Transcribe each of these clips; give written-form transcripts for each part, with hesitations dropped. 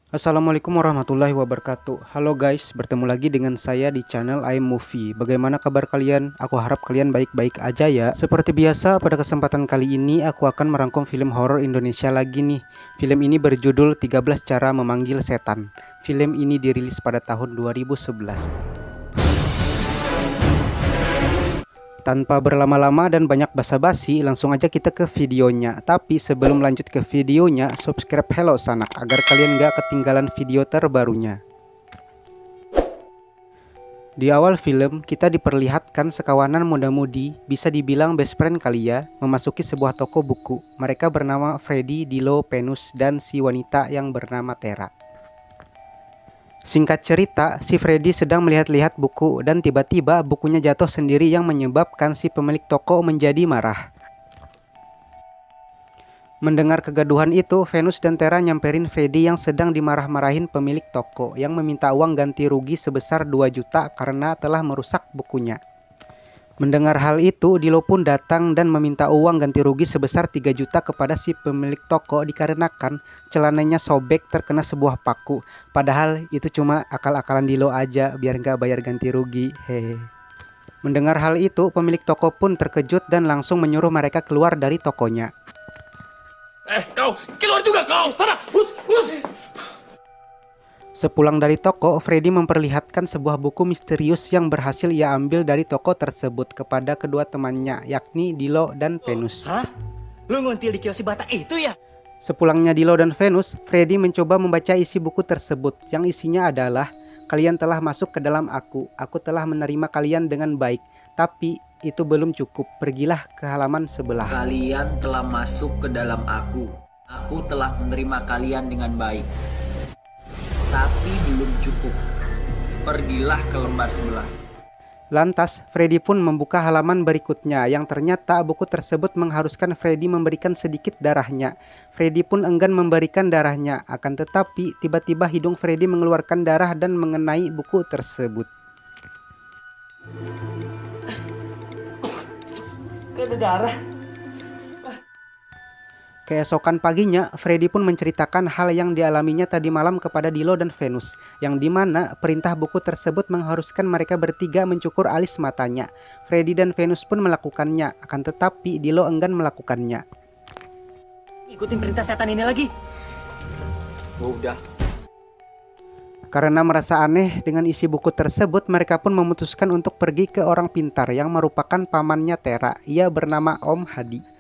Assalamualaikum warahmatullahi wabarakatuh. Halo guys, bertemu lagi dengan saya di channel iMovie. Bagaimana kabar kalian? Aku harap kalian baik-baik aja ya. Seperti biasa, pada kesempatan kali ini aku akan merangkum film horor Indonesia lagi nih. Film ini berjudul 13 Cara Memanggil Setan. Film ini dirilis pada tahun 2011. Tanpa berlama-lama dan banyak basa-basi, langsung aja kita ke videonya. Tapi sebelum lanjut ke videonya, subscribe Hello Sanak agar kalian gak ketinggalan video terbarunya. Di awal film, kita diperlihatkan sekawanan muda-mudi, bisa dibilang best friend kali ya, memasuki sebuah toko buku. Mereka bernama Freddy, Dilo, Venus, dan si wanita yang bernama Tera. Singkat cerita, si Freddy sedang melihat-lihat buku dan tiba-tiba bukunya jatuh sendiri yang menyebabkan si pemilik toko menjadi marah. Mendengar kegaduhan itu, Venus dan Tera nyamperin Freddy yang sedang dimarah-marahin pemilik toko yang meminta uang ganti rugi sebesar 2 juta karena telah merusak bukunya. Mendengar hal itu, Dilo pun datang dan meminta uang ganti rugi sebesar 3 juta kepada si pemilik toko dikarenakan celananya sobek terkena sebuah paku. Padahal itu cuma akal-akalan Dilo aja biar nggak bayar ganti rugi. Hehe. Mendengar hal itu, pemilik toko pun terkejut dan langsung menyuruh mereka keluar dari tokonya. Kau keluar juga kau, sana, bus. Sepulang dari toko, Freddy memperlihatkan sebuah buku misterius yang berhasil ia ambil dari toko tersebut kepada kedua temannya, yakni Dilo dan Venus. Hah? Lu nguntil di kios si Batak itu ya? Sepulangnya Dilo dan Venus, Freddy mencoba membaca isi buku tersebut, yang isinya adalah, "Kalian telah masuk ke dalam aku telah menerima kalian dengan baik, tapi itu belum cukup, pergilah ke halaman sebelah." Kalian telah masuk ke dalam aku telah menerima kalian dengan baik. Tapi belum cukup, pergilah ke lembar sebelah. Lantas, Freddy pun membuka halaman berikutnya yang ternyata buku tersebut mengharuskan Freddy memberikan sedikit darahnya. Freddy pun enggan memberikan darahnya, akan tetapi tiba-tiba hidung Freddy mengeluarkan darah dan mengenai buku tersebut. Ada darah. Keesokan paginya, Freddy pun menceritakan hal yang dialaminya tadi malam kepada Dilo dan Venus, yang dimana perintah buku tersebut mengharuskan mereka bertiga mencukur alis matanya. Freddy dan Venus pun melakukannya, akan tetapi Dilo enggan melakukannya. Ikutin perintah setan ini lagi. Udah. Karena merasa aneh dengan isi buku tersebut, mereka pun memutuskan untuk pergi ke orang pintar yang merupakan pamannya Tera. Ia bernama Om Hadi.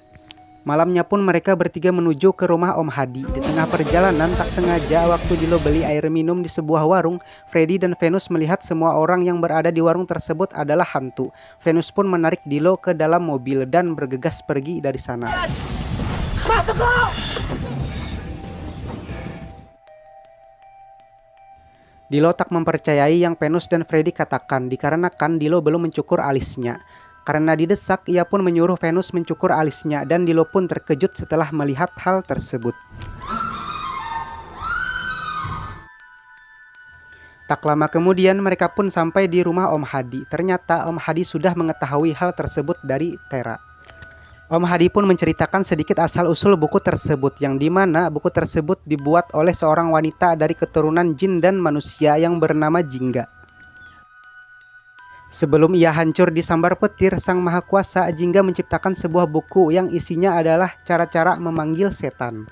Malamnya pun mereka bertiga menuju ke rumah Om Hadi. Di tengah perjalanan, tak sengaja waktu Dilo beli air minum di sebuah warung, Freddy dan Venus melihat semua orang yang berada di warung tersebut adalah hantu. Venus pun menarik Dilo ke dalam mobil dan bergegas pergi dari sana. Masuk lo! Dilo tak mempercayai yang Venus dan Freddy katakan dikarenakan Dilo belum mencukur alisnya. Karena didesak, ia pun menyuruh Venus mencukur alisnya dan Dilo pun terkejut setelah melihat hal tersebut. Tak lama kemudian mereka pun sampai di rumah Om Hadi. Ternyata Om Hadi sudah mengetahui hal tersebut dari Tera. Om Hadi pun menceritakan sedikit asal-usul buku tersebut, yang dimana buku tersebut dibuat oleh seorang wanita dari keturunan jin dan manusia yang bernama Jingga. Sebelum ia hancur disambar petir Sang Maha Kuasa, Jingga menciptakan sebuah buku yang isinya adalah cara-cara memanggil setan.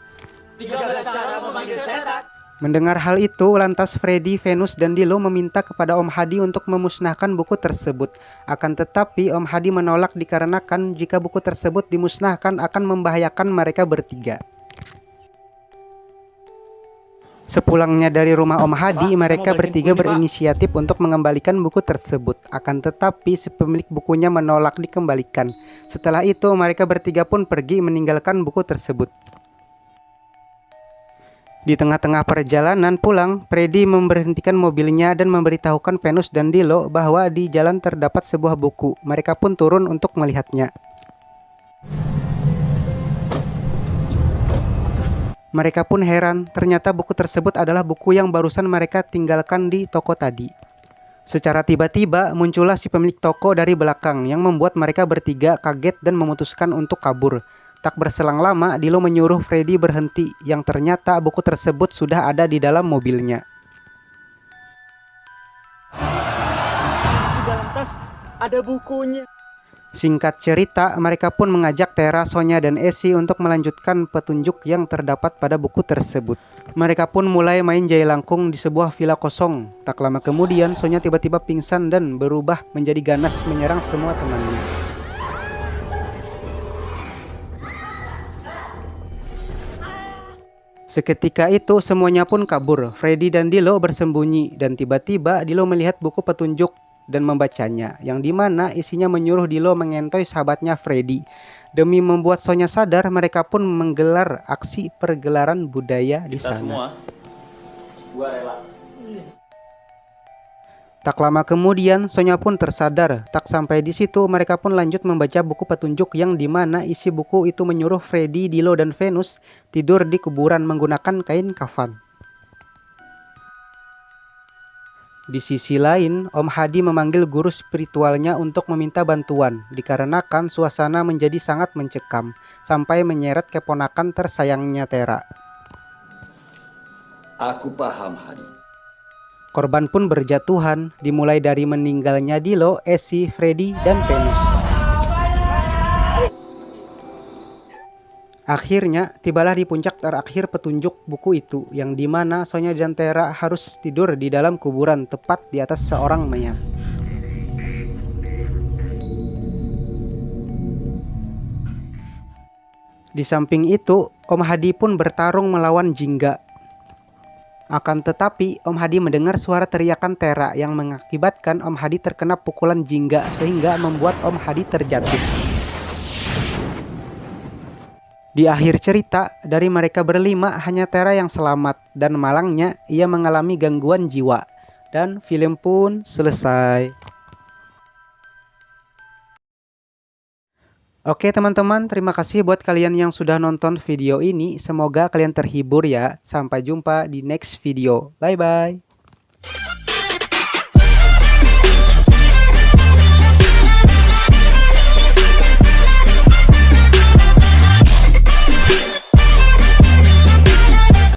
13 cara memanggil setan. Mendengar hal itu, lantas Freddy, Venus, dan Dilo meminta kepada Om Hadi untuk memusnahkan buku tersebut. Akan tetapi Om Hadi menolak dikarenakan jika buku tersebut dimusnahkan akan membahayakan mereka bertiga. Sepulangnya dari rumah Om Hadi, mereka bertiga berinisiatif untuk mengembalikan buku tersebut. Akan tetapi si pemilik bukunya menolak dikembalikan. Setelah itu mereka bertiga pun pergi meninggalkan buku tersebut. Di tengah-tengah perjalanan pulang, Freddy memberhentikan mobilnya dan memberitahukan Venus dan Dilo bahwa di jalan terdapat sebuah buku. Mereka pun turun untuk melihatnya. Mereka pun heran, ternyata buku tersebut adalah buku yang barusan mereka tinggalkan di toko tadi. Secara tiba-tiba muncullah si pemilik toko dari belakang yang membuat mereka bertiga kaget dan memutuskan untuk kabur. Tak berselang lama, Dilo menyuruh Freddy berhenti, yang ternyata buku tersebut sudah ada di dalam mobilnya. Di dalam tas ada bukunya. Singkat cerita, mereka pun mengajak Tera, Sonya, dan Esi untuk melanjutkan petunjuk yang terdapat pada buku tersebut. Mereka pun mulai main jailangkung di sebuah villa kosong. Tak lama kemudian, Sonya tiba-tiba pingsan dan berubah menjadi ganas menyerang semua temannya. Seketika itu semuanya pun kabur. Freddy dan Dilo bersembunyi dan tiba-tiba Dilo melihat buku petunjuk dan membacanya, yang dimana isinya menyuruh Dilo mengentoy sahabatnya Freddy. Demi membuat Sonya sadar, mereka pun menggelar aksi pergelaran budaya di Kita sana. semua, gua rela. Tak lama kemudian, Sonya pun tersadar. Tak sampai di situ, mereka pun lanjut membaca buku petunjuk yang dimana isi buku itu menyuruh Freddy, Dilo, dan Venus tidur di kuburan menggunakan kain kafan. Di sisi lain, Om Hadi memanggil guru spiritualnya untuk meminta bantuan, dikarenakan suasana menjadi sangat mencekam, sampai menyeret keponakan tersayangnya Tera. Aku paham, Hadi. Korban pun berjatuhan, dimulai dari meninggalnya Dilo, Esi, Freddy, dan Venus. Akhirnya, tibalah di puncak terakhir petunjuk buku itu, yang dimana Sonya dan Tera harus tidur di dalam kuburan tepat di atas seorang mayat. Di samping itu, Om Hadi pun bertarung melawan Jingga. Akan tetapi, Om Hadi mendengar suara teriakan Tera yang mengakibatkan Om Hadi terkena pukulan Jingga sehingga membuat Om Hadi terjatuh. Di akhir cerita, dari mereka berlima hanya Tera yang selamat dan malangnya ia mengalami gangguan jiwa. Dan film pun selesai. Oke teman-teman, terima kasih buat kalian yang sudah nonton video ini. Semoga kalian terhibur ya. Sampai jumpa di next video. Bye-bye.